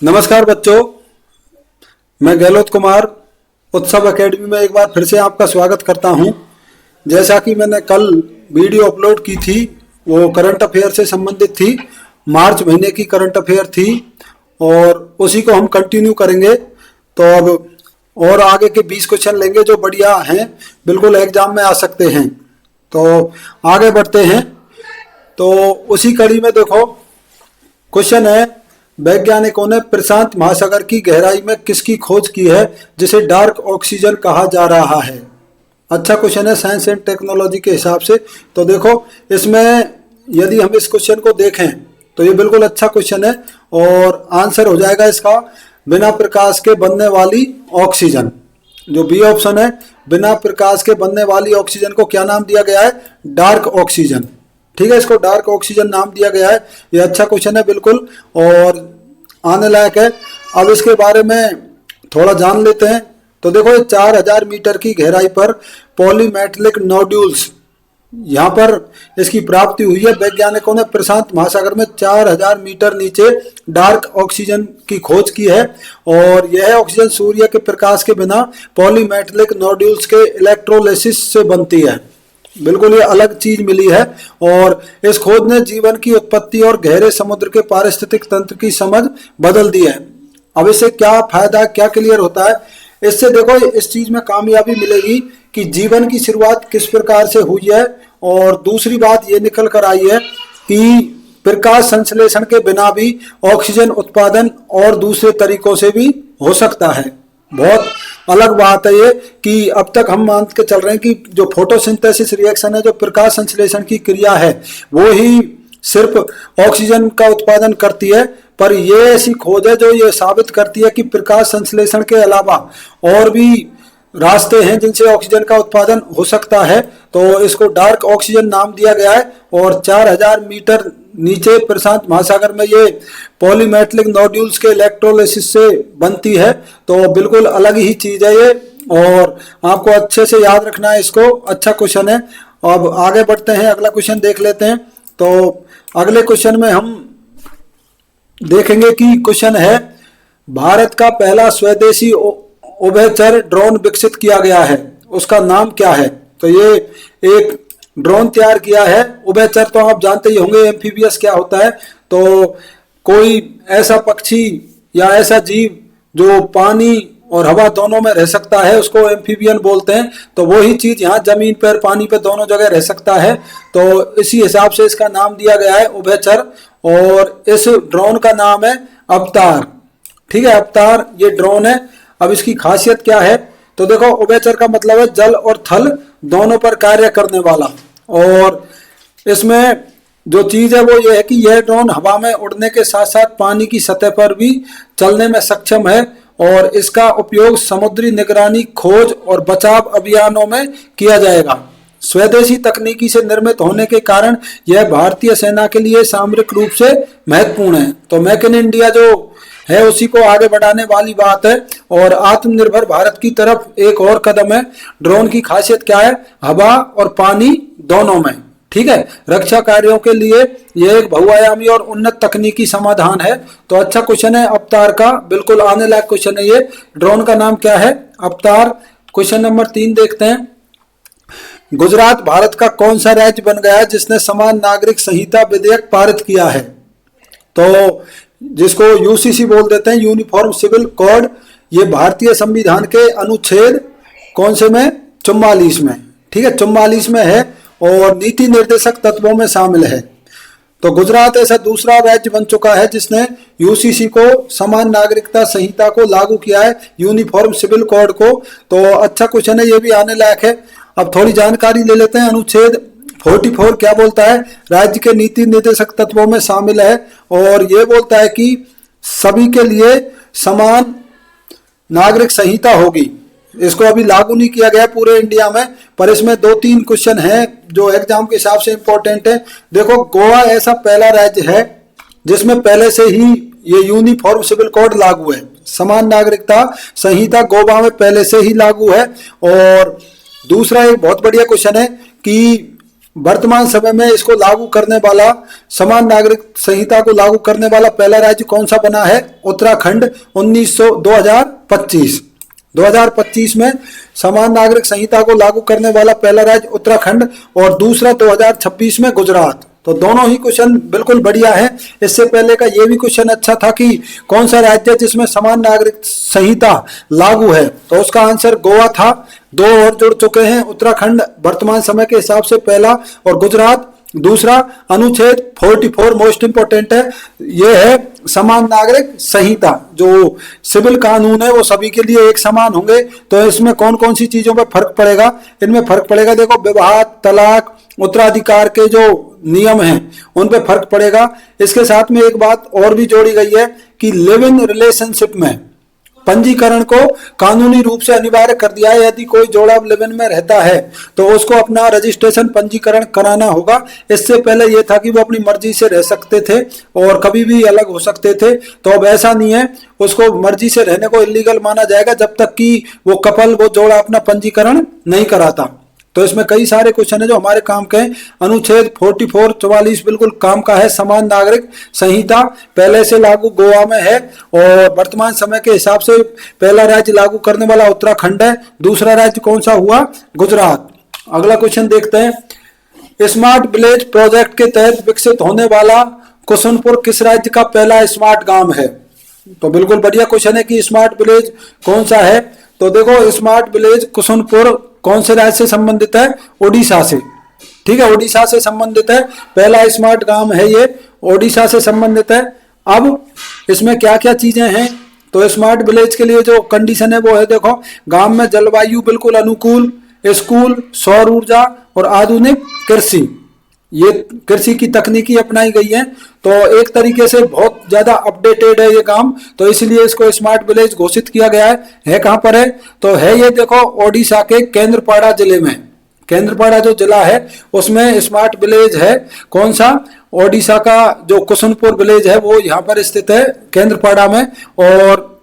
नमस्कार बच्चों, मैं गहलोत कुमार उत्सव एकेडमी में एक बार फिर से आपका स्वागत करता हूं। जैसा कि मैंने कल वीडियो अपलोड की थी, वो करंट अफेयर से संबंधित थी। मार्च महीने की करंट अफेयर थी और उसी को हम कंटिन्यू करेंगे। तो अब और आगे के 20 क्वेश्चन लेंगे जो बढ़िया हैं, बिल्कुल एग्जाम में आ सकते हैं। तो आगे बढ़ते हैं। तो उसी कड़ी में देखो, क्वेश्चन है, वैज्ञानिकों ने प्रशांत महासागर की गहराई में किसकी खोज की है जिसे डार्क ऑक्सीजन कहा जा रहा है। अच्छा क्वेश्चन है साइंस एंड टेक्नोलॉजी के हिसाब से। तो देखो, इसमें यदि हम इस क्वेश्चन को देखें तो ये बिल्कुल अच्छा क्वेश्चन है और आंसर हो जाएगा इसका बिना प्रकाश के बनने वाली ऑक्सीजन। जो बी ऑप्शन है, बिना प्रकाश के बनने वाली ऑक्सीजन को क्या नाम दिया गया है? Dark oxygen. ठीक है, इसको डार्क ऑक्सीजन नाम दिया गया है। ये अच्छा क्वेश्चन है बिल्कुल और आने लायक है। अब इसके बारे में थोड़ा जान लेते हैं। तो देखो, ये 4000 मीटर की गहराई पर पॉलीमेटलिक नोड्यूल्स, यहाँ पर इसकी प्राप्ति हुई है। वैज्ञानिकों ने प्रशांत महासागर में 4000 मीटर नीचे डार्क ऑक्सीजन की खोज की है और यह ऑक्सीजन सूर्य के प्रकाश के बिना पॉलीमेटलिक नोड्यूल्स के इलेक्ट्रोलिसिस से बनती है। बिल्कुल ये अलग चीज मिली है और इस खोज ने जीवन की उत्पत्ति और गहरे समुद्र के पारिस्थितिक तंत्र की समझ बदल दी है। अब इससे क्या फायदा, क्या क्लियर होता है? इससे देखो, इस चीज में कामयाबी मिलेगी कि जीवन की शुरुआत किस प्रकार से हुई है और दूसरी बात ये निकल कर आई है कि प्रकाश संश्लेषण के बिना भी ऑक्सीजन उत्पादन और दूसरे तरीकों से भी हो सकता है। बहुत अलग बात है ये कि अब तक हम मान के चल रहे हैं कि जो फोटोसिंथेसिस रिएक्शन है, जो प्रकाश संश्लेषण की क्रिया है, वो ही सिर्फ ऑक्सीजन का उत्पादन करती है। पर ये ऐसी खोज है जो ये साबित करती है कि प्रकाश संश्लेषण के अलावा और भी रास्ते हैं जिनसे ऑक्सीजन का उत्पादन हो सकता है। तो इसको डार्क ऑक्सीजन नाम दिया गया है और 4000 मीटर नीचे प्रशांत महासागर में ये पॉलीमेटलिक नोड्यूल्स के इलेक्ट्रोलिसिस से बनती है। तो बिल्कुल अलग ही चीज है ये और आपको अच्छे से याद रखना है इसको। अच्छा क्वेश्चन है। अब आगे बढ़ते हैं, अगला क्वेश्चन देख लेते हैं। तो अगले क्वेश्चन में हम देखेंगे कि क्वेश्चन है, भारत का पहला स्वदेशी उभयचर ड्रोन विकसित किया गया है, उसका नाम क्या है? तो ये एक ड्रोन तैयार किया है उभयचर। तो आप जानते ही होंगे एम्फीबियस क्या होता है। तो कोई ऐसा पक्षी या ऐसा जीव जो पानी और हवा दोनों में रह सकता है, उसको एम्फीबियन बोलते हैं। तो वही चीज यहाँ जमीन पर, पानी पे दोनों जगह रह सकता है। तो इसी हिसाब से इसका नाम दिया गया है उभयचर और इस ड्रोन का नाम है अवतार। ठीक है, अवतार ये ड्रोन है। अब इसकी खासियत क्या है? तो देखो, उभयचर का मतलब है जल और थल दोनों पर कार्य करने वाला। और इसमें जो चीज है वो ये है कि यह ड्रोन हवा में उड़ने के साथ साथ पानी की सतह पर भी चलने में सक्षम है और इसका उपयोग समुद्री निगरानी, खोज और बचाव अभियानों में किया जाएगा। स्वदेशी तकनीकी से निर्मित होने के कारण यह भारतीय सेना के लिए सामरिक रूप से महत्वपूर्ण है। तो मेक इन इंडिया जो है उसी को आगे बढ़ाने वाली बात है और आत्मनिर्भर भारत की तरफ एक और कदम है। ड्रोन की खासियत क्या है? हवा और पानी दोनों में। ठीक है, रक्षा कार्यों के लिए यह एक बहुआयामी और उन्नत तकनीकी समाधान है। तो अच्छा क्वेश्चन है अवतार का, बिल्कुल आने लायक क्वेश्चन है ये। ड्रोन का नाम क्या है? अवतार। क्वेश्चन नंबर 3 देखते हैं। गुजरात भारत का कौन सा राज्य बन गया है जिसने समान नागरिक संहिता विधेयक पारित किया है? तो जिसको यूसीसी बोल देते हैं, यूनिफॉर्म सिविल कोड। ये भारतीय संविधान के अनुच्छेद कौन से में? 44 में। ठीक है, 44 में है और नीति निर्देशक तत्वों में शामिल है। तो गुजरात ऐसा दूसरा राज्य बन चुका है जिसने यूसीसी को, समान नागरिकता संहिता को लागू किया है, यूनिफॉर्म सिविल कोड को। तो अच्छा क्वेश्चन है, ये भी आने लायक है। अब थोड़ी जानकारी ले लेते हैं। अनुच्छेद 44 क्या बोलता है? राज्य के नीति निर्देशक तत्वों में शामिल है और ये बोलता है कि सभी के लिए समान नागरिक संहिता होगी। इसको अभी लागू नहीं किया गया पूरे इंडिया में, पर इसमें 2-3 क्वेश्चन हैं जो एग्जाम के हिसाब से इंपॉर्टेंट है। देखो, गोवा ऐसा पहला राज्य है जिसमें पहले से ही ये यूनिफॉर्म सिविल कोड लागू है। समान नागरिकता संहिता गोवा में पहले से ही लागू है। और दूसरा एक बहुत बढ़िया क्वेश्चन है कि वर्तमान समय में इसको लागू करने वाला, समान नागरिक संहिता को लागू करने वाला पहला राज्य कौन सा बना है? उत्तराखंड। 2025 में समान नागरिक संहिता को लागू करने वाला पहला राज्य उत्तराखंड और दूसरा 2026 में गुजरात। तो दोनों ही क्वेश्चन बिल्कुल बढ़िया है। इससे पहले का ये भी क्वेश्चन अच्छा था कि कौन सा राज्य है जिसमें समान नागरिक संहिता लागू है, तो उसका आंसर गोवा था। 2 और जुड़ चुके हैं, उत्तराखंड वर्तमान समय के हिसाब से पहला और गुजरात दूसरा। अनुच्छेद 44 मोस्ट इंपोर्टेंट है, ये है समान नागरिक संहिता। जो सिविल कानून है वो सभी के लिए एक समान होंगे, तो इसमें कौन कौन सी चीजों पे फर्क पड़ेगा? इनमें फर्क पड़ेगा, देखो विवाह, तलाक, उत्तराधिकार के जो नियम हैं उन पे फर्क पड़ेगा। इसके साथ में एक बात और भी जोड़ी गई है कि लिव इन रिलेशनशिप में पंजीकरण को कानूनी रूप से अनिवार्य कर दिया है। यदि कोई जोड़ा लिव इन में रहता है तो उसको अपना रजिस्ट्रेशन, पंजीकरण कराना होगा। इससे पहले यह था कि वो अपनी मर्जी से रह सकते थे और कभी भी अलग हो सकते थे, तो अब ऐसा नहीं है। उसको मर्जी से रहने को इलीगल माना जाएगा जब तक कि वो कपल, वो जोड़ा अपना पंजीकरण नहीं कराता। तो इसमें कई सारे क्वेश्चन है जो हमारे काम के हैं। अनुच्छेद 44 बिल्कुल काम का है। समान नागरिक संहिता पहले से लागू गोवा में है और वर्तमान समय के हिसाब से पहला राज्य लागू करने वाला उत्तराखंड है, दूसरा राज्य कौन सा हुआ? गुजरात। अगला क्वेश्चन देखते हैं। स्मार्ट विलेज प्रोजेक्ट के तहत विकसित होने वाला कुसुनपुर किस राज्य का पहला स्मार्ट गांव है? तो बिल्कुल बढ़िया क्वेश्चन है कि स्मार्ट विलेज कौन सा है। तो देखो, स्मार्ट विलेज कुसुनपुर कौन से राज्य से संबंधित है? ओडिशा से। ठीक है, ओडिशा से संबंधित है। पहला स्मार्ट गांव है ये, ओडिशा से संबंधित है। अब इसमें क्या क्या चीजें हैं? तो स्मार्ट विलेज के लिए जो कंडीशन है वो है, देखो, गांव में जलवायु बिल्कुल अनुकूल, स्कूल, सौर ऊर्जा और आधुनिक कृषि, ये कृषि की तकनीकी अपनाई गई है। तो एक तरीके से बहुत ज्यादा अपडेटेड है ये गांव, तो इसलिए इसको स्मार्ट विलेज घोषित किया गया है। कहां पर है? तो है ये, देखो, ओडिशा के केंद्रपाड़ा जिले में। केंद्रपाड़ा जो जिला है उसमें स्मार्ट विलेज है। कौन सा? ओडिशा का जो कुसुनपुर विलेज है वो यहाँ पर स्थित है, केंद्रपाड़ा में। और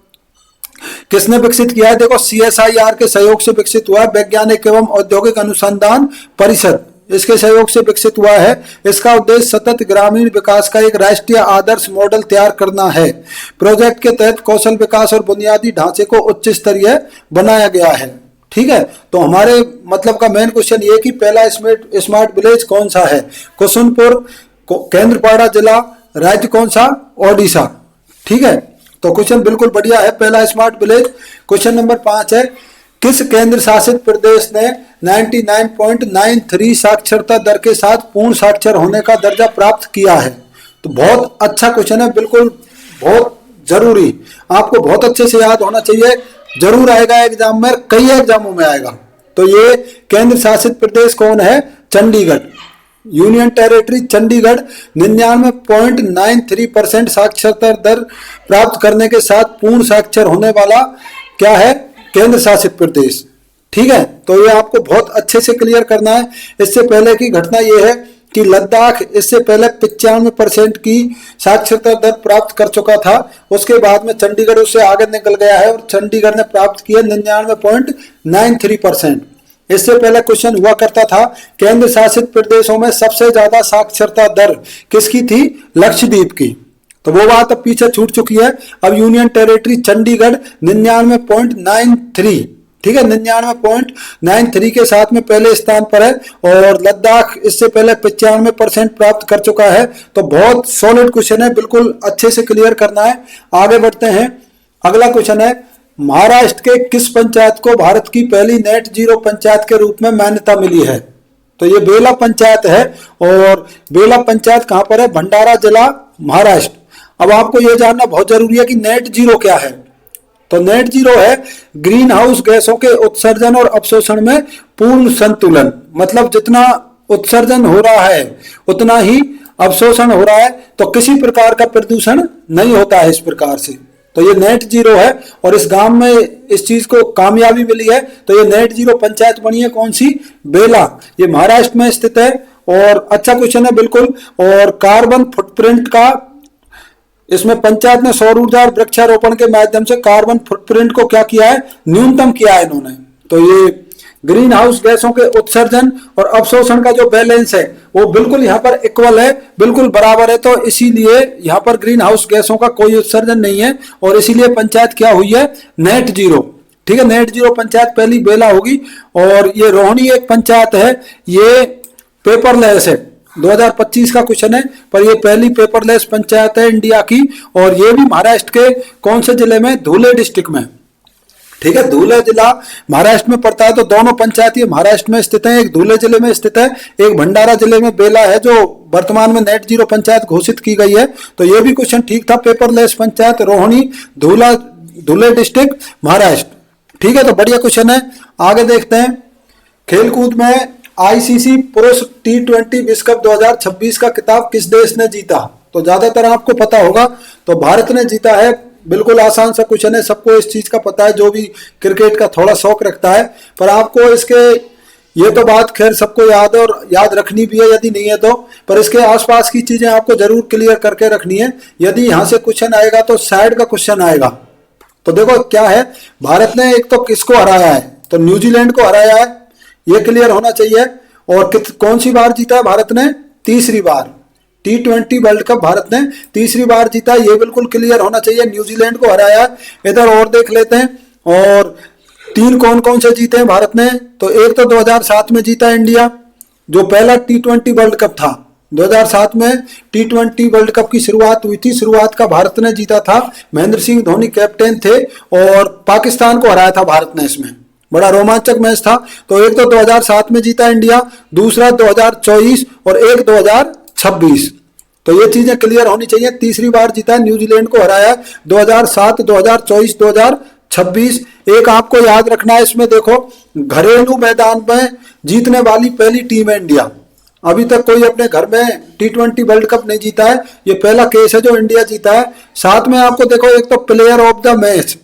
किसने विकसित किया है? देखो, CSIR के सहयोग से विकसित हुआ है। वैज्ञानिक एवं औद्योगिक अनुसंधान परिषद, इसके सहयोग से विकसित हुआ है। इसका उद्देश्य सतत ग्रामीण विकास का एक राष्ट्रीय आदर्श मॉडल तैयार करना है। प्रोजेक्ट के तहत कौशल विकास और बुनियादी ढांचे को उच्च स्तरीय बनाया गया है। ठीक है, तो हमारे मतलब का मेन क्वेश्चन ये कि पहला स्मार्ट विलेज कौन सा है? कुसुनपुर, केंद्रपाड़ा जिला, राज्य कौन सा? ओडिशा। ठीक है, तो क्वेश्चन बिल्कुल बढ़िया है, पहला स्मार्ट विलेज। क्वेश्चन नंबर 5 है, किस केंद्र शासित प्रदेश ने 99.93 साक्षरता दर के साथ पूर्ण साक्षर होने का दर्जा प्राप्त किया है? तो बहुत अच्छा क्वेश्चन है, बिल्कुल बहुत जरूरी, आपको बहुत अच्छे से याद होना चाहिए, जरूर आएगा एग्जाम में, कई एग्जामों में आएगा। तो ये केंद्र शासित प्रदेश कौन है? चंडीगढ़, यूनियन टेरिटरी चंडीगढ़ 99.93% साक्षरता दर प्राप्त करने के साथ पूर्ण साक्षर होने वाला क्या है? केंद्र शासित प्रदेश। ठीक है, तो ये आपको बहुत अच्छे से क्लियर करना है। इससे पहले की घटना ये है कि लद्दाख इससे पहले 95% की साक्षरता दर प्राप्त कर चुका था। उसके बाद में चंडीगढ़ उससे आगे निकल गया है और चंडीगढ़ ने प्राप्त किया 99.93%। इससे पहले क्वेश्चन हुआ करता था, केंद्र शासित प्रदेशों में सबसे ज्यादा साक्षरता दर किसकी थी? लक्षद्वीप की। तो वो बात अब पीछे छूट चुकी है। अब यूनियन टेरिटरी चंडीगढ़ 99.93, ठीक है, 99.93 के साथ में पहले स्थान पर है और लद्दाख इससे पहले 95% प्राप्त कर चुका है। तो बहुत सॉलिड क्वेश्चन है, बिल्कुल अच्छे से क्लियर करना है। आगे बढ़ते हैं। अगला क्वेश्चन है, महाराष्ट्र के किस पंचायत को भारत की पहली नेट जीरो पंचायत के रूप में मान्यता मिली है? तो ये बेला पंचायत है और बेला पंचायत कहां पर है? भंडारा जिला, महाराष्ट्र। अब आपको यह जानना बहुत जरूरी है कि नेट जीरो क्या है। तो नेट जीरो है ग्रीन हाउस गैसों के उत्सर्जन और अवशोषण में पूर्ण संतुलन, मतलब जितना उत्सर्जन हो रहा है उतना ही अवशोषण हो रहा है, तो किसी प्रकार का प्रदूषण नहीं होता है इस प्रकार से। तो ये नेट जीरो है और इस गांव में इस चीज को कामयाबी मिली है। तो ये नेट जीरो पंचायत बनी है, कौन सी? बेला, ये महाराष्ट्र में स्थित है। और अच्छा क्वेश्चन है बिल्कुल। और कार्बन फुटप्रिंट का, इसमें पंचायत ने सौर ऊर्जा और वृक्षारोपण के माध्यम से कार्बन फुटप्रिंट को क्या किया है? न्यूनतम किया है इन्होंने। तो ये ग्रीन हाउस गैसों के उत्सर्जन और अवशोषण का जो बैलेंस है वो बिल्कुल यहाँ पर इक्वल है, बिल्कुल बराबर है। तो इसीलिए यहाँ पर ग्रीन हाउस गैसों का कोई उत्सर्जन नहीं है और इसीलिए पंचायत क्या हुई है, नेट जीरो। ठीक है, नेट जीरो पंचायत पहली बेला होगी। और ये रोहिणी एक पंचायत है, ये पेपरलेस है, 2025 का क्वेश्चन है, पर ये पहली पेपरलेस पंचायत है इंडिया की। और ये भी महाराष्ट्र के कौन से जिले में, धुले डिस्ट्रिक्ट में। ठीक है, धुले जिला महाराष्ट्र में पड़ता है। तो दोनों पंचायत ये महाराष्ट्र में स्थित है, एक धुले जिले में स्थित है, एक भंडारा जिले में बेला है, जो वर्तमान में नेट जीरो पंचायत घोषित की गई है। तो ये भी क्वेश्चन ठीक था, पेपरलेस पंचायत रोहिणी, धुले डिस्ट्रिक्ट, महाराष्ट्र। ठीक है, तो बढ़िया क्वेश्चन है। आगे देखते हैं, खेलकूद में आईसीसी पुरुष T20 विश्व कप 2026 का खिताब किस देश ने जीता? तो ज्यादातर आपको पता होगा, तो भारत ने जीता है। बिल्कुल आसान सा क्वेश्चन है, सबको इस चीज का पता है जो भी क्रिकेट का थोड़ा शौक रखता है। पर आपको इसके, ये तो बात खैर सबको याद है और याद रखनी भी है यदि नहीं है तो, पर इसके आसपास की चीजें आपको जरूर क्लियर करके रखनी है। यदि यहाँ से क्वेश्चन आएगा तो साइड का क्वेश्चन आएगा। तो देखो क्या है, भारत ने एक तो किसको हराया है, तो न्यूजीलैंड को हराया है, ये क्लियर होना चाहिए। और कौन सी बार जीता है भारत ने? तीसरी बार। T20 वर्ल्ड कप भारत ने तीसरी बार जीता, ये बिल्कुल क्लियर होना चाहिए। न्यूजीलैंड को हराया। इधर और देख लेते हैं, और तीन कौन कौन से जीते हैं भारत ने? तो एक तो 2007 में जीता इंडिया, जो पहला T20 वर्ल्ड कप था। 2007 में T20 वर्ल्ड कप की शुरुआत हुई थी, शुरुआत का भारत ने जीता था, महेंद्र सिंह धोनी कैप्टन थे, और पाकिस्तान को हराया था भारत ने। इसमें बड़ा रोमांचक मैच था। तो एक तो 2007 में जीता इंडिया, दूसरा 2024 और एक 2026। तो ये चीजें क्लियर होनी चाहिए। तीसरी बार जीता है, न्यूजीलैंड को हराया 2007, 2024, 2026। एक आपको याद रखना है इसमें, देखो घरेलू मैदान में जीतने वाली पहली टीम है इंडिया। अभी तक कोई अपने घर में T20 वर्ल्ड कप नहीं जीता है, ये पहला केस है जो इंडिया जीता है। साथ में आपको देखो, एक तो प्लेयर ऑफ द मैच,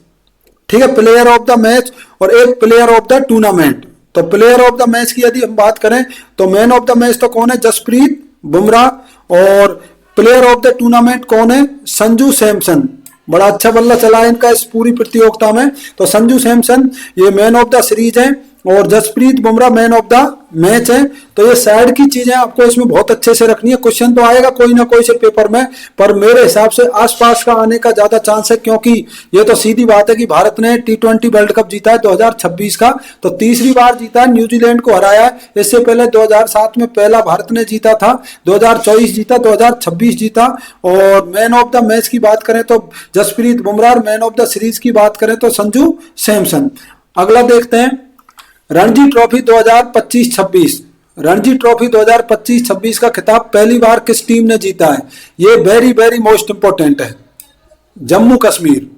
ठीक है, प्लेयर ऑफ द मैच, और एक प्लेयर ऑफ द टूर्नामेंट। तो प्लेयर ऑफ द मैच की यदि हम बात करें तो मैन ऑफ द मैच तो कौन है? जसप्रीत बुमराह। और प्लेयर ऑफ द टूर्नामेंट कौन है? संजू सैमसन। बड़ा अच्छा बल्ला चला है इनका इस पूरी प्रतियोगिता में। तो संजू सैमसन ये मैन ऑफ द सीरीज है, और Jasprit Bumrah man of the match है। तो ये साइड की चीजें आपको इसमें बहुत अच्छे से रखनी है। क्वेश्चन तो आएगा कोई ना कोई से पेपर में, पर मेरे हिसाब से आसपास का आने का ज्यादा चांस है, क्योंकि ये तो सीधी बात है कि भारत ने T20 वर्ल्ड कप जीता है 2026 का, तो तीसरी बार जीता है, न्यूजीलैंड को हराया है। इससे पहले 2007 में पहला भारत ने जीता था, 2024 जीता, 2026 जीता। और मैन ऑफ द मैच की बात करें तो Jasprit Bumrah, man of the series की बात करें तो संजू सैमसन। अगला देखते हैं, रणजी ट्रॉफी 2025-26। रणजी ट्रॉफी 2025-26 का खिताब पहली बार किस टीम ने जीता है? ये वेरी वेरी मोस्ट इंपोर्टेंट है। जम्मू कश्मीर।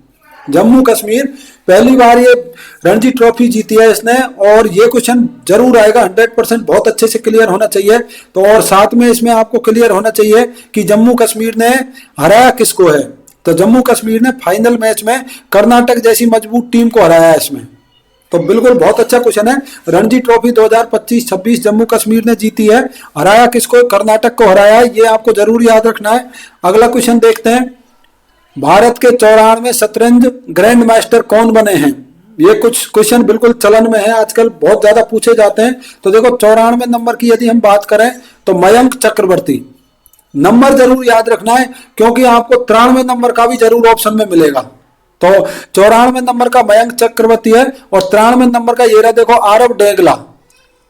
जम्मू कश्मीर पहली बार ये रणजी ट्रॉफी जीती है इसने, और ये क्वेश्चन जरूर आएगा 100%, बहुत अच्छे से क्लियर होना चाहिए। तो और साथ में इसमें आपको क्लियर होना चाहिए कि जम्मू कश्मीर ने हराया किसको है? तो जम्मू कश्मीर ने फाइनल मैच में कर्नाटक जैसी मजबूत टीम को हराया है इसमें। तो बिल्कुल बहुत अच्छा क्वेश्चन है। रणजी ट्रॉफी 2025-26 जम्मू कश्मीर ने जीती है, हराया किसको? कर्नाटक को हराया है, ये आपको जरूर याद रखना है। अगला क्वेश्चन देखते हैं, भारत के 94वें शतरंज ग्रैंड मास्टर कौन बने हैं? ये कुछ क्वेश्चन बिल्कुल चलन में है, आजकल बहुत ज्यादा पूछे जाते हैं। तो देखो 94 नंबर की यदि हम बात करें तो मयंक चक्रवर्ती। नंबर जरूर याद रखना है, क्योंकि आपको 93 नंबर का भी जरूर ऑप्शन में मिलेगा। तो 94 नंबर का मयंक चक्रवर्ती है, और 93 नंबर का ये रहा देखो आरव डेगला।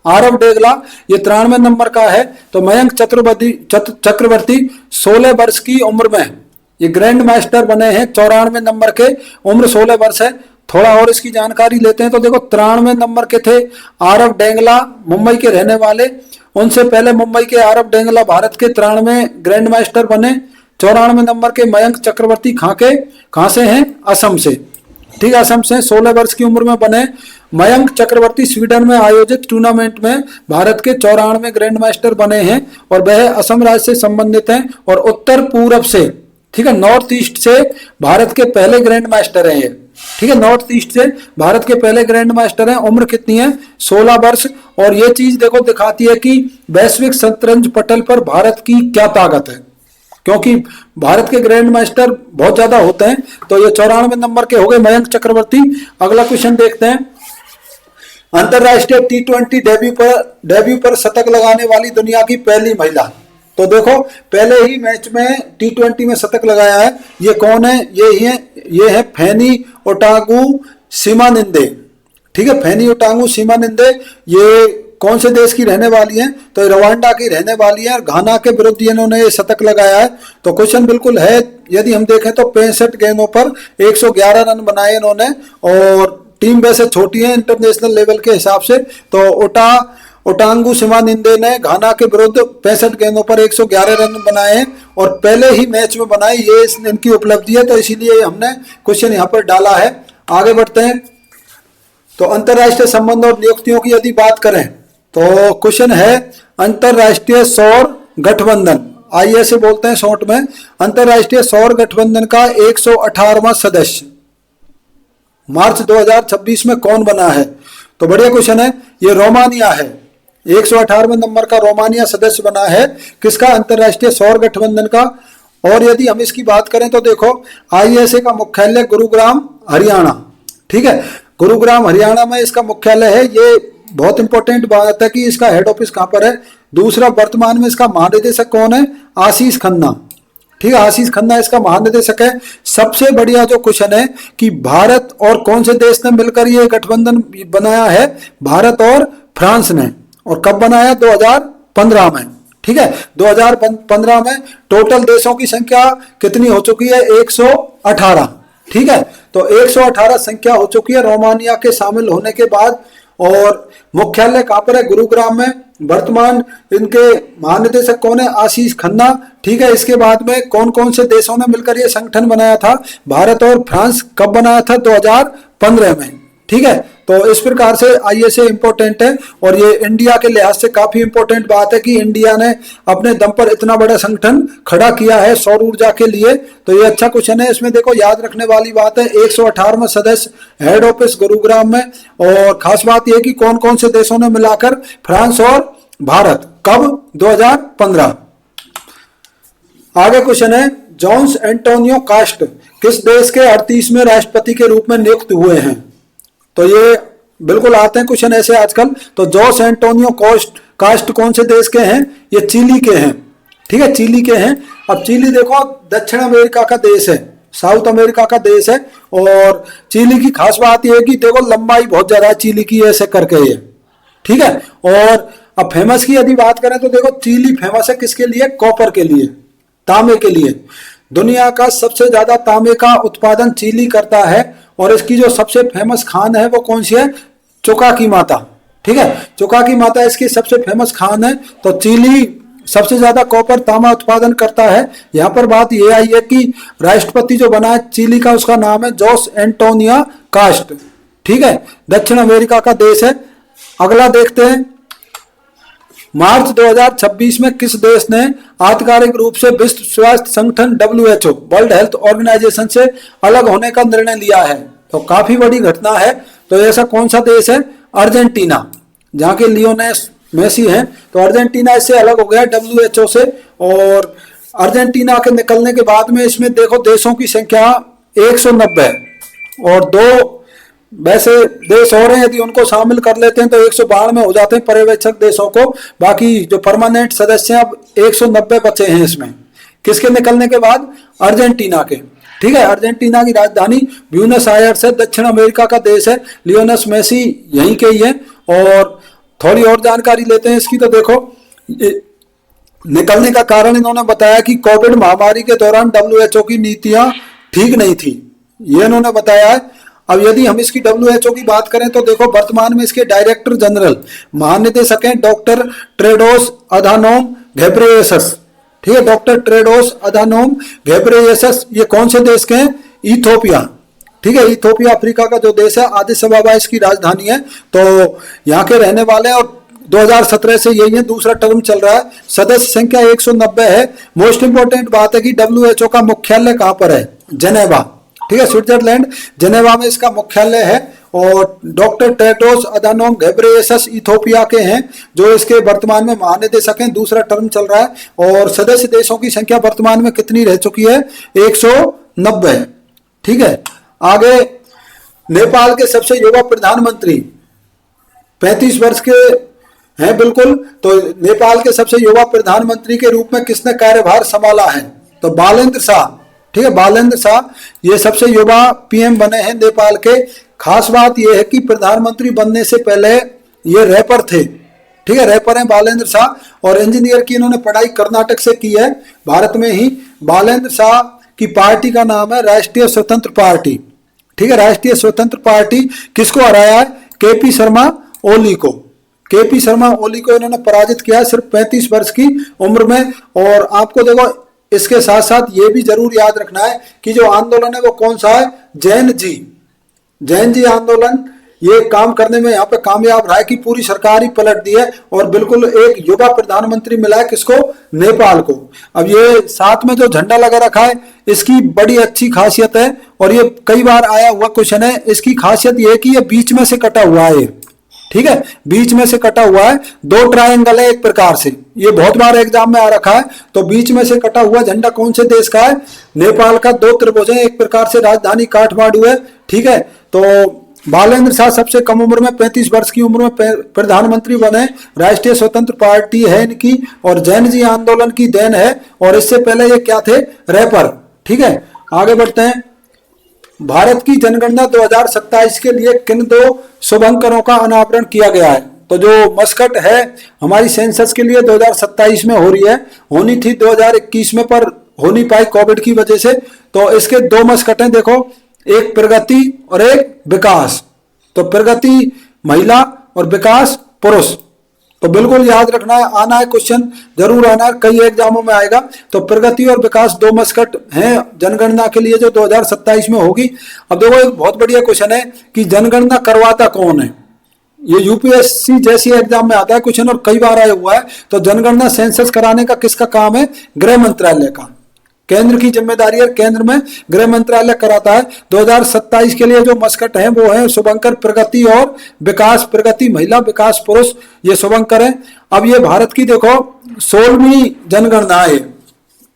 आरव डेगला ये 93 नंबर का है। तो मयंक चक्रवर्ती 16 वर्ष की उम्र में ये ग्रैंड मास्टर बने हैं। 94 नंबर के, उम्र 16 वर्ष है। थोड़ा और इसकी जानकारी लेते हैं। तो देखो 93 नंबर के थे आरव डेंगला, मुंबई के रहने वाले। उनसे पहले मुंबई के आरव डेंगला भारत के 93 ग्रैंड मास्टर बने। 94 नंबर के मयंक चक्रवर्ती कहाँ से हैं? असम से। ठीक है, असम से 16 वर्ष की उम्र में बने। मयंक चक्रवर्ती स्वीडन में आयोजित टूर्नामेंट में भारत के 94 ग्रैंड मास्टर बने हैं, और वह असम राज्य से संबंधित हैं, और उत्तर पूर्व से, ठीक है, नॉर्थ ईस्ट से भारत के पहले ग्रैंड मास्टर हैं ये। ठीक है, नॉर्थ ईस्ट से भारत के पहले ग्रैंड मास्टर हैं। उम्र कितनी है? 16 वर्ष। और ये चीज देखो दिखाती है कि वैश्विक शतरंज पटल पर भारत की क्या ताकत है, क्योंकि भारत के ग्रैंड मास्टर बहुत ज्यादा होते हैं। तो ये 94 नंबर के हो गए मयंक चक्रवर्ती। अगला क्वेश्चन देखते हैं, अंतरराष्ट्रीय T20 डेब्यू पर शतक लगाने वाली दुनिया की पहली महिला। तो देखो पहले ही मैच में T20 में शतक लगाया है, ये कौन है? ये है फैनी ओटांगू सिमानिंदे। ठीक है, फैनी ओटांगू सिमानिंदे ये कौन से देश की रहने वाली हैं? तो रवांडा की रहने वाली है और घाना के विरुद्ध इन्होंने ये शतक लगाया है। तो क्वेश्चन बिल्कुल है, यदि हम देखें तो 65 गेंदों पर 111 रन बनाए इन्होंने, और टीम वैसे छोटी है इंटरनेशनल लेवल के हिसाब से। तो ओटांगू सिमानिंदे ने घाना के विरुद्ध 65 गेंदों पर 111 रन बनाए हैं और पहले ही मैच में बनाए, ये इनकी उपलब्धि है। तो इसीलिए हमने क्वेश्चन यहाँ पर डाला है। आगे बढ़ते हैं। तो अंतरराष्ट्रीय संबंध और नियुक्तियों की यदि बात करें तो क्वेश्चन है अंतरराष्ट्रीय सौर गठबंधन, आईएसए बोलते हैं शॉर्ट में, अंतरराष्ट्रीय सौर गठबंधन का 118वां सदस्य मार्च 2026 में कौन बना है? तो बढ़िया क्वेश्चन है, ये रोमानिया है। 118वें नंबर का रोमानिया सदस्य बना है किसका? अंतरराष्ट्रीय सौर गठबंधन का। और यदि हम इसकी बात करें तो देखो आईएसए का मुख्यालय गुरुग्राम हरियाणा। ठीक है, गुरुग्राम हरियाणा में इसका मुख्यालय है। ये बहुत इंपॉर्टेंट बात है कि इसका हेड ऑफिस कहां पर है। दूसरा, वर्तमान में इसका महानिदेशक कौन है? आशीष खन्ना। ठीक है, आशीष खन्ना इसका महानिदेशक है। सबसे बढ़िया जो क्वेश्चन है कि भारत और कौन से देश ने मिलकर ये गठबंधन बनाया है? भारत और फ्रांस ने। और कब बनाया? 2015 में। ठीक है, 2015 में टोटल देशों की संख्या कितनी हो चुकी है? 118। ठीक है, तो 118 संख्या हो चुकी है रोमानिया के शामिल होने के बाद। और मुख्यालय कहां पर है? गुरुग्राम में। वर्तमान इनके महानिदेशक कौन है? आशीष खन्ना। ठीक है, इसके बाद में कौन कौन से देशों ने मिलकर ये संगठन बनाया था? भारत और फ्रांस। कब बनाया था? 2015 में। ठीक है, तो इस प्रकार से आईएसए इंपॉर्टेंट है और ये इंडिया के लिहाज से काफी इंपॉर्टेंट बात है कि इंडिया ने अपने दम पर इतना बड़ा संगठन खड़ा किया है सौर ऊर्जा के लिए। तो ये अच्छा क्वेश्चन है। इसमें देखो याद रखने वाली बात है 118वां सदस्य, हेड ऑफिस गुरुग्राम में। और खास बात यह कि कौन कौन से देशों ने मिलाकर? फ्रांस और भारत। कब? 2015। आगे क्वेश्चन है, जॉन्स एंटोनियो कास्ट किस देश के 38वें राष्ट्रपति के रूप में नियुक्त हुए हैं? तो ये बिल्कुल आते हैं क्वेश्चन ऐसे आजकल। तो जॉस एंटोनियो कास्ट कौन से देश के हैं? ये चिली के हैं। ठीक है, चिली के हैं। अब चिली देखो दक्षिण अमेरिका का देश है, साउथ अमेरिका का देश है। और चिली की खास बात यह है कि देखो लंबाई बहुत ज्यादा है चिली की, ऐसे करके ये। ठीक है, और अब फेमस की यदि बात करें तो देखो चिली फेमस है किसके लिए? कॉपर के लिए, तांबे के लिए। दुनिया का सबसे ज्यादा तांबे का उत्पादन चिली करता है। और इसकी जो सबसे फेमस खान है वो कौन सी है? चुका की माता। ठीक है, चुका की माता इसकी सबसे फेमस खान है। तो चिली सबसे ज्यादा कॉपर तांबा उत्पादन करता है। यहाँ पर बात यह आई है कि राष्ट्रपति जो बना है चिली का, उसका नाम है जॉस एंटोनियो कास्ट। ठीक है, दक्षिण अमेरिका का देश है। अगला देखते हैं, मार्च 2026 में किस देश ने आधिकारिक रूप से विश्व स्वास्थ्य संगठन WHO वर्ल्ड हेल्थ ऑर्गेनाइजेशन से अलग होने का निर्णय लिया है? तो काफी बड़ी घटना है। तो ऐसा कौन सा देश है? अर्जेंटीना, जहां के लियोनेल मेसी हैं। तो अर्जेंटीना इससे अलग हो गया WHO से। और अर्जेंटीना के निकलने के बाद में इसमें देखो देशों की संख्या 190 और 2 वैसे देश और हैं, यदि उनको शामिल कर लेते हैं तो 192 में हो जाते हैं पर्यवेक्षक देशों को। बाकी जो परमानेंट सदस्य हैं अब 190 बचे हैं इसमें। किसके निकलने के बाद? अर्जेंटीना के। ठीक है, अर्जेंटीना की राजधानी ब्यूनस आयर्स है, दक्षिण अमेरिका का देश है। लियोनेल मेसी यहीं के ही है। और थोड़ी और जानकारी लेते हैं इसकी। तो देखो निकलने का कारण इन्होंने बताया कि कोविड महामारी के दौरान WHO की नीतियां ठीक नहीं थी, ये इन्होंने बताया है। अब यदि हम इसकी WHO की बात करें तो देखो वर्तमान में इसके डायरेक्टर जनरल महानिदेशक हैं डॉक्टर टेड्रोस अधानोम घेब्रेयेसस। ठीक है, डॉक्टर टेड्रोस अधानोम घेब्रेयेसस ये कौन से देश के हैं? इथियोपिया। ठीक है, इथियोपिया अफ्रीका का जो देश है, आदिस अबाबा इसकी राजधानी है। तो यहाँ के रहने वाले और 2017 से यही है, दूसरा टर्म चल रहा है। सदस्य संख्या 190 है। मोस्ट इंपोर्टेंट बात है कि WHO का मुख्यालय कहां पर है? जेनेवा। ठीक है, स्विट्जरलैंड जेनेवा में इसका मुख्यालय है। और doctor Tedros Adhanom Ghebreyesus Ethiopia के हैं, जो इसके वर्तमान में महानिदेशक हैं। दूसरा टर्म चल रहा है। और सदस्य देशों की संख्या वर्तमान में कितनी रह चुकी है? 190। ठीक है, आगे नेपाल के सबसे युवा प्रधानमंत्री 35 वर्ष के हैं बिल्कुल। तो नेपाल के सबसे युवा प्रधानमंत्री के रूप में किसने कार्यभार संभाला है? तो बालेंद्र शाह। ठीक है, बालेंद्र शाह ये सबसे युवा पीएम बने हैं नेपाल के। खास बात यह है कि प्रधानमंत्री बनने से पहले ये रैपर थे। ठीक है, रैपर हैं बालेंद्र शाह, और इंजीनियर की इन्होंने पढ़ाई कर्नाटक से की है, भारत में ही। बालेंद्र शाह की पार्टी का नाम है राष्ट्रीय स्वतंत्र पार्टी। ठीक है, राष्ट्रीय स्वतंत्र पार्टी किसको हराया है? केपी शर्मा ओली को। केपी शर्मा ओली को इन्होंने पराजित किया सिर्फ 35 वर्ष की उम्र में। और आपको देखो इसके साथ साथ ये भी जरूर याद रखना है कि जो आंदोलन है वो कौन सा है? जैन जी आंदोलन ये काम करने में यहाँ पे कामयाब रहा है कि पूरी सरकार ही पलट दी है, और बिल्कुल एक युवा प्रधानमंत्री मिला है किसको? नेपाल को। अब ये साथ में जो झंडा लगा रखा है इसकी बड़ी अच्छी खासियत है, और ये कई बार आया हुआ क्वेश्चन है। इसकी खासियत ये है कि ये बीच में से कटा हुआ है। ठीक है, बीच में से कटा हुआ है, 2 ट्रायंगल है एक प्रकार से। ये बहुत बार एग्जाम में आ रखा है। तो बीच में से कटा हुआ झंडा कौन से देश का है? नेपाल का। 2 त्रिभुज है, एक प्रकार से राजधानी काठमांडू है। ठीक है, तो बालेंद्र शाह सबसे कम उम्र में 35 वर्ष की उम्र में प्रधानमंत्री बने। राष्ट्रीय स्वतंत्र पार्टी है इनकी, और जैन जी आंदोलन की देन है। और इससे पहले ये क्या थे? रैपर। ठीक है, आगे बढ़ते हैं। भारत की जनगणना 2027 के लिए किन 2 शुभंकरों का अनावरण किया गया है? तो जो मस्कट है हमारी सेंसस के लिए 2027 में हो रही है, होनी थी 2021 में पर हो नहीं पाई कोविड की वजह से। तो इसके 2 मस्कट हैं, देखो, एक प्रगति और एक विकास। तो प्रगति महिला और विकास पुरुष। तो बिल्कुल याद रखना है, आना है क्वेश्चन, जरूर आना है, कई एग्जामों में आएगा। तो प्रगति और विकास 2 मस्कट हैं जनगणना के लिए जो 2027 में होगी। अब देखो एक बहुत बढ़िया क्वेश्चन है कि जनगणना करवाता कौन है? ये यूपीएससी जैसी एग्जाम में आता है क्वेश्चन, और कई बार आया हुआ है। तो जनगणना सेंसस कराने का किसका काम है? गृह मंत्रालय का। केंद्र की जिम्मेदारी है, केंद्र में गृह मंत्रालय कराता है। 2027 के लिए जो मस्कट है वो है शुभंकर प्रगति और विकास। प्रगति महिला, विकास पुरुष, ये शुभंकर है। अब ये भारत की देखो 16वीं जनगणना है।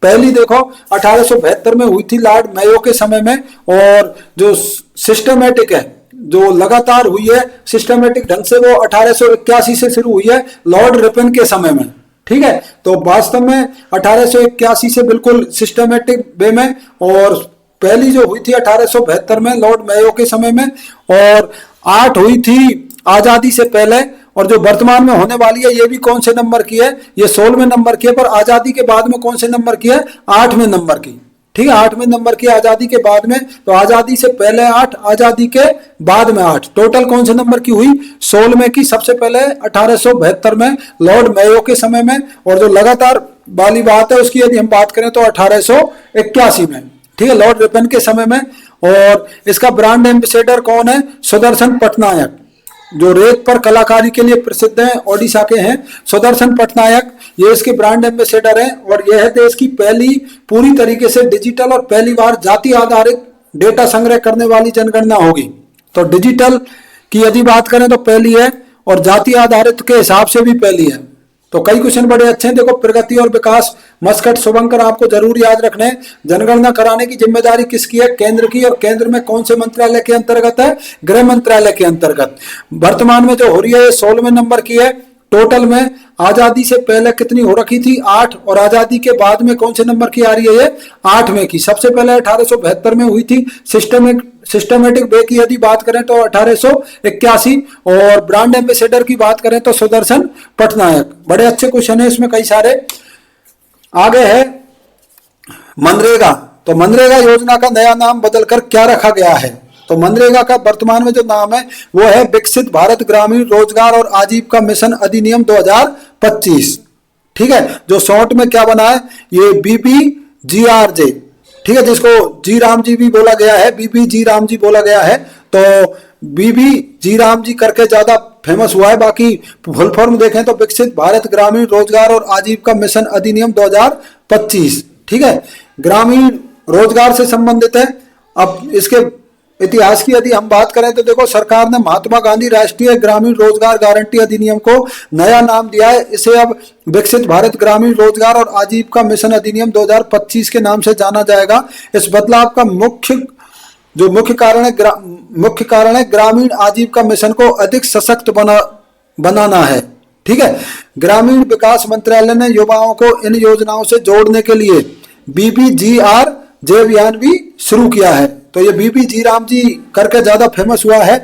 पहली देखो 1872 में हुई थी लॉर्ड मेयो के समय में, और जो सिस्टमेटिक है, जो लगातार हुई है सिस्टमेटिक ढंग से, वो 1881 से शुरू हुई है लॉर्ड रिपन के समय में। ठीक है, तो वास्तव में 1881 से बिल्कुल सिस्टमेटिक वे में, और पहली जो हुई थी 1872 में लॉर्ड मेयो के समय में, और 8 हुई थी आजादी से पहले। और जो वर्तमान में होने वाली है ये भी कौन से नंबर की है? ये 16वें नंबर की है, पर आजादी के बाद में कौन से नंबर की है? 8वें नंबर की। ठीक है, 8वें नंबर की आजादी के बाद में। तो आजादी से पहले 8, आजादी के बाद में 8, टोटल कौन से नंबर की हुई? 16वें की। सबसे पहले 1872 में लॉर्ड मेयो के समय में, और जो लगातार वाली बात है उसकी यदि हम बात करें तो 1881 में। ठीक है, लॉर्ड रिपन के समय में। और इसका ब्रांड एम्बेसडर कौन है? सुदर्शन पटनायक, जो रेत पर कलाकारी के लिए प्रसिद्ध हैं, ओडिशा के हैं सुदर्शन पटनायक, ये इसके ब्रांड एम्बेसडर हैं। और यह है देश की पहली पूरी तरीके से डिजिटल और पहली बार जाति आधारित डेटा संग्रह करने वाली जनगणना होगी। तो डिजिटल की यदि बात करें तो पहली है, और जाति आधारित के हिसाब से भी पहली है। तो कई क्वेश्चन बड़े अच्छे हैं। देखो प्रगति और विकास मस्कट शुभंकर आपको जरूर याद रखने हैं। जनगणना कराने की जिम्मेदारी किसकी है? केंद्र की। और केंद्र में कौन से मंत्रालय के अंतर्गत है? गृह मंत्रालय के अंतर्गत। वर्तमान में जो हो रही है ये 16वें नंबर की है। टोटल में आजादी से पहले कितनी हो रखी थी? 8, और आजादी के बाद में कौन से नंबर की आ रही है? ये 8वें की। सबसे पहले 1872 में हुई थी सिस्टमेटिक वे की यदि बात करें तो 1881, और ब्रांड एम्बेसडर की बात करें तो सुदर्शन पटनायक। बड़े अच्छे क्वेश्चन है इसमें कई सारे। आगे है मनरेगा। तो मनरेगा योजना का नया नाम बदलकर क्या रखा गया है? तो मनरेगा का वर्तमान में जो नाम है वो है विकसित भारत ग्रामीण रोजगार और आजीविका मिशन अधिनियम 2025। ठीक है, जो शॉर्ट में क्या बना है? ये BBGRJ। ठीक है, जिसको जी राम जी भी बोला गया है, BBG राम जी बोला गया है। तो BBG राम जी करके ज्यादा फेमस हुआ है। बाकी फुल फॉर्म देखें तो विकसित भारत ग्रामीण रोजगार और आजीविका मिशन अधिनियम 2025। ठीक है, ग्रामीण रोजगार से संबंधित है। अब इसके इतिहास की यदि हम बात करें तो देखो सरकार ने महात्मा गांधी राष्ट्रीय ग्रामीण रोजगार गारंटी अधिनियम को नया नाम दिया है। इसे अब विकसित भारत ग्रामीण रोजगार और आजीविका मिशन अधिनियम 2025 के नाम से जाना जाएगा। इस बदलाव का मुख्य कारण है ग्रामीण आजीविका मिशन को अधिक सशक्त बनाना है। ठीक है, ग्रामीण विकास मंत्रालय ने युवाओं को इन योजनाओं से जोड़ने के लिए BBGRJ अभियान भी शुरू किया है। तो ये BBG राम जी करके ज्यादा फेमस हुआ है।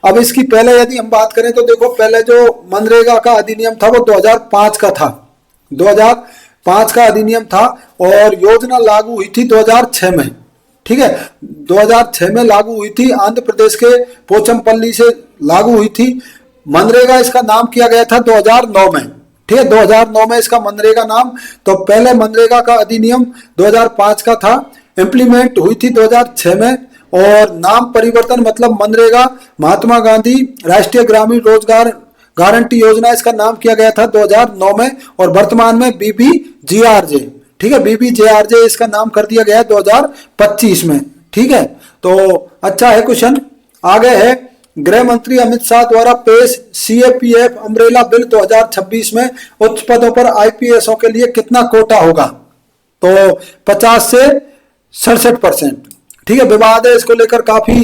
अब इसकी पहले यदि हम बात करें तो देखो, पहले जो मनरेगा का अधिनियम था वो 2005 का था, 2005 का अधिनियम था, और योजना लागू हुई थी 2006 में। ठीक है, 2006 में लागू हुई थी, आंध्र प्रदेश के पोचमपल्ली से लागू हुई थी। मनरेगा इसका नाम किया गया था 2009 में। ठीक है, 2009 में इसका मनरेगा नाम। तो पहले मनरेगा का अधिनियम 2005 का था, इंप्लीमेंट हुई थी 2006 में, और नाम परिवर्तन मतलब मनरेगा महात्मा गांधी राष्ट्रीय ग्रामीण रोजगार गारंटी योजना इसका नाम किया गया था 2009 में, और वर्तमान में BBGRJ। ठीक है, BBGRJ इसका नाम कर दिया गया है 2025 में। ठीक है, तो अच्छा है क्वेश्चन। आगे है, गृह मंत्री अमित शाह द्वारा पेश CAPF अम्ब्रेला बिल 2026 में उच्च पदों पर IPSओं के लिए कितना कोटा होगा? तो 50 से 67%। ठीक है, विवाद है इसको लेकर, काफी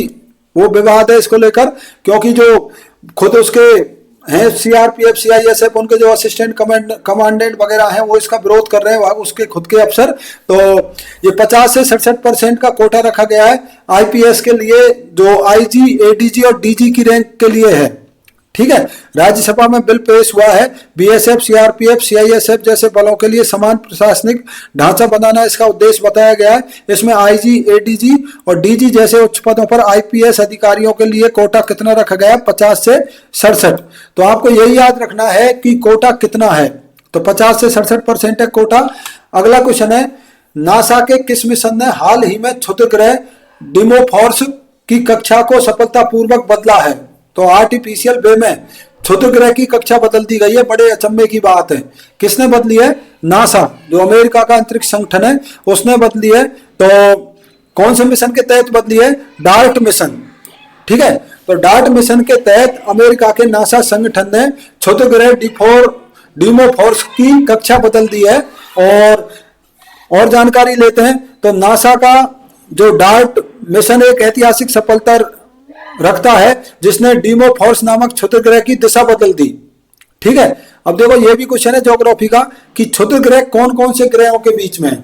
वो विवाद है इसको लेकर, क्योंकि जो खुद उसके हैं CRPF CISF उनके जो असिस्टेंट कमांडेंट वगैरह हैं वो इसका विरोध कर रहे हैं, उसके खुद के अफसर। तो ये 50 से 67% का कोटा रखा गया है IPS के लिए, जो IG ADG और DG की रैंक के लिए है। ठीक है, राज्यसभा में बिल पेश हुआ है। BSF CRPF CISF जैसे बलों के लिए समान प्रशासनिक ढांचा बनाना इसका उद्देश्य बताया गया है। इसमें IG ADG और DG जैसे उच्च पदों पर IPS अधिकारियों के लिए कोटा कितना रखा गया है? 50 से 67। तो आपको यही याद रखना है कि कोटा कितना है, तो 50 से 67% है कोटा। अगला क्वेश्चन है, नासा के किस मिशन ने हाल ही में क्षुद्रग्रह डिमोफोर्स की कक्षा को सफलतापूर्वक बदला है? तो आर्टिफिशियल वे में क्षुद्रग्रह की कक्षा बदल दी गई है, बड़े अचंभे की बात है। किसने बदली है? नासा, जो अमेरिका का अंतरिक्ष संगठन है, उसने बदली है। तो कौन से मिशन के तहत बदली है? Dart mission. ठीक है, तो डार्ट मिशन के तहत अमेरिका के नासा संगठन ने क्षुद्रग्रह डिमोफोर्स की कक्षा बदल दी है। और जानकारी लेते हैं, तो नासा का जो डार्ट मिशन एक ऐतिहासिक सफलता रखता है, जिसने डिमोफोर्स नामक क्षुद्रग्रह की दिशा बदल दी। ठीक है, अब देखो ये भी क्वेश्चन है ज्योग्राफी का कि क्षुद्रग्रह कौन कौन से ग्रहों के बीच में है?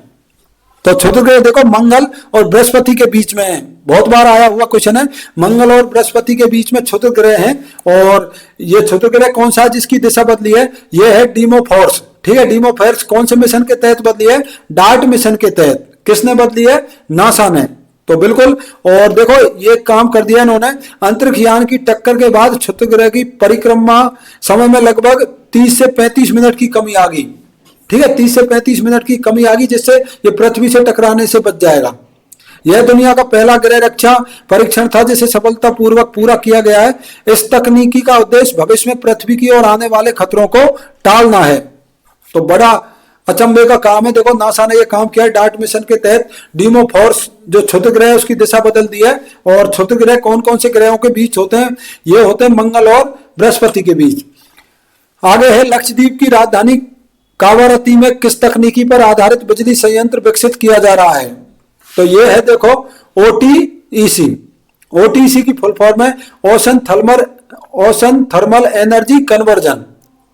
तो क्षुद्रग्रह देखो मंगल और बृहस्पति के बीच में है, बहुत बार आया हुआ क्वेश्चन है। मंगल और बृहस्पति के बीच में क्षुद्रग्रह है, और ये क्षुद्रग्रह कौन सा है जिसकी दिशा बदली है? ये है डिमोफोर्स। ठीक है, डिमोफोर्स कौन से मिशन के तहत बदली है? डार्ट मिशन के तहत। किसने बदली है? नासा ने। तो बिल्कुल, और देखो ये काम कर दिया इन्होंने, अंतरिक्ष यान की टक्कर के बाद क्षुद्रग्रह की परिक्रमा समय में लगभग 30 से 35 मिनट की कमी आ गई। ठीक है, 30 से 35 मिनट की कमी आ गई, जिससे ये पृथ्वी से टकराने से बच जाएगा। यह दुनिया का पहला ग्रह रक्षा परीक्षण था जिसे सफलतापूर्वक पूरा किया गया है। इस तकनीकी का उद्देश्य भविष्य में पृथ्वी की ओर आने वाले खतरों को टालना है। तो बड़ा अचंभे का काम है। देखो नासा ने यह काम किया है, डार्ट मिशन के तहत डिमोफोर्स जो क्षुद्रग्रह है उसकी दिशा बदल दी है। और क्षुद्रग्रह कौन कौन से ग्रहों के बीच होते हैं? ये होते हैं मंगल और बृहस्पति के बीच। आगे है, लक्षद्वीप की राजधानी कावारती में किस तकनीकी पर आधारित बिजली संयंत्र विकसित किया जा रहा है? तो ये है देखो OTEC। OTEC की फुल फॉर्म है ओशन थर्मल एनर्जी कन्वर्जन।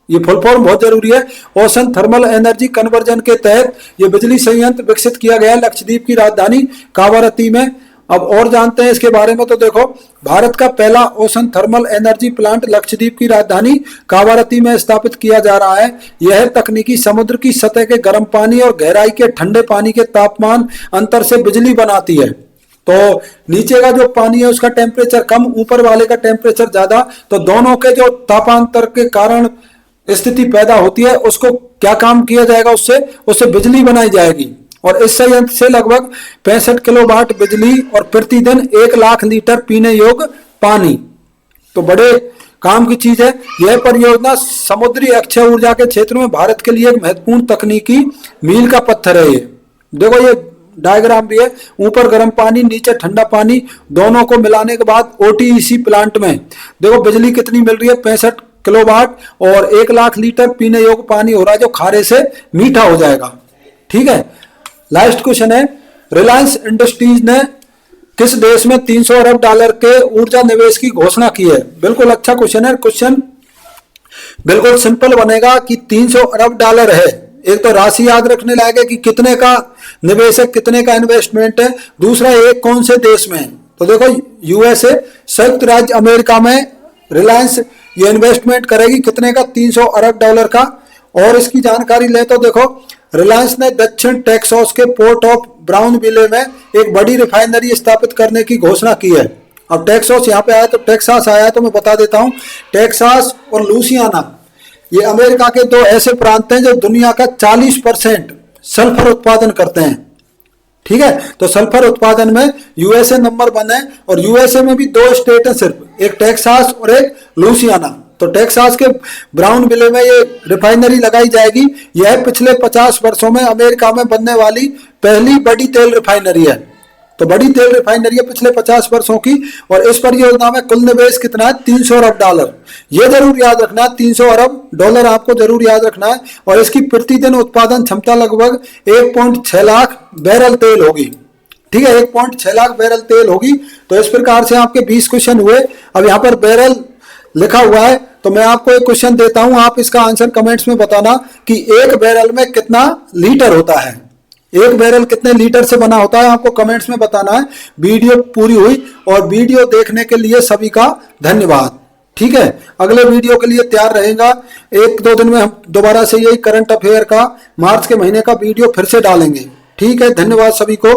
ये फुल फॉर्म बहुत जरूरी है। ओशन थर्मल एनर्जी कन्वर्जन के तहत ये बिजली संयंत्र विकसित किया गया है लक्षद्वीप की राजधानी कावारती में। अब और जानते हैं इसके बारे में। तो देखो, भारत का पहला ocean thermal energy plant Lakshadweep की राजधानी कावारती में स्थापित किया जा रहा है। यह तकनीकी समुद्र की सतह के गर्म पानी और गहराई के ठंडे पानी के तापमान अंतर से बिजली बनाती है। तो नीचे का जो पानी है उसका टेम्परेचर कम, ऊपर वाले का टेम्परेचर ज्यादा, तो दोनों के जो तापांतर के कारण स्थिति पैदा होती है उसको क्या काम किया जाएगा? उससे बिजली बनाई जाएगी। और इस संयंत्र से लगभग 65 किलोवाट बिजली और प्रतिदिन 1 लाख लीटर पीने योग्य पानी। तो बड़े काम की चीज है। यह परियोजना समुद्री अक्षय ऊर्जा के क्षेत्र में भारत के लिए एक महत्वपूर्ण तकनीकी मील का पत्थर है। ये देखो, ये डायग्राम भी है, ऊपर गर्म पानी नीचे ठंडा पानी, दोनों को मिलाने के बाद OTEC प्लांट में देखो बिजली कितनी मिल रही है, 65 किलोवाट, और 1 लाख लीटर पीने योग्य पानी हो रहा है जो खारे से मीठा हो जाएगा। ठीक है, लास्ट क्वेश्चन है, रिलायंस इंडस्ट्रीज ने किस देश में $300 अरब के ऊर्जा निवेश की घोषणा की है? बिल्कुल अच्छा क्वेश्चन है। क्वेश्चन बिल्कुल सिंपल बनेगा कि 300 अरब डॉलर है। एक तो राशि याद रखने लायक है कि कितने का निवेशक, कितने का इन्वेस्टमेंट है। दूसरा, एक कौन से देश में है। तो देखो, यूएसए, संयुक्त राज्य अमेरिका में रिलायंस ये इन्वेस्टमेंट करेगी कितने का, 300 अरब डॉलर का। और इसकी जानकारी ले तो देखो, रिलायंस ने दक्षिण टेक्सास के पोर्ट ऑफ ब्राउनविले में एक बड़ी रिफाइनरी स्थापित करने की घोषणा की है। अब टेक्सास यहाँ पे आया तो टेक्सास आया तो मैं बता देता हूँ, टेक्सास और लुइसियाना ये अमेरिका के दो ऐसे प्रांत हैं जो दुनिया का 40% सल्फर उत्पादन करते हैं। ठीक है, तो सल्फर उत्पादन में यूएसए नंबर 1 है। और यूएसए में भी 2 स्टेट हैं सिर्फ, एक टेक्सास और एक लुइसियाना। तो टेक्सास के ब्राउनविले में ये रिफाइनरी लगाई जाएगी। यह पिछले 50 वर्षों में अमेरिका में बनने वाली पहली बड़ी तेल रिफाइनरी है। तो बड़ी तेल रिफाइनरी है पिछले 50 वर्षों की। और इस परियोजना में कुल निवेश कितना है, 300 अरब डॉलर। ये जरूर याद रखना, 300 अरब डॉलर आपको जरूर याद रखना है। और इसकी प्रतिदिन उत्पादन क्षमता लगभग 1.6 लाख बैरल तेल होगी। ठीक है, 1.6 लाख बैरल तेल होगी। तो इस प्रकार से आपके 20 क्वेश्चन हुए। अब यहाँ पर बैरल लिखा हुआ है, तो मैं आपको एक क्वेश्चन देता हूं, आप इसका आंसर कमेंट्स में बताना कि एक बैरल में कितना लीटर होता है। एक बैरल कितने लीटर से बना होता है, आपको कमेंट्स में बताना है। वीडियो पूरी हुई, और वीडियो देखने के लिए सभी का धन्यवाद। ठीक है, अगले वीडियो के लिए तैयार रहेगा। 1-2 दिन में हम दोबारा से यही करंट अफेयर का मार्च के महीने का वीडियो फिर से डालेंगे। ठीक है, धन्यवाद सभी को।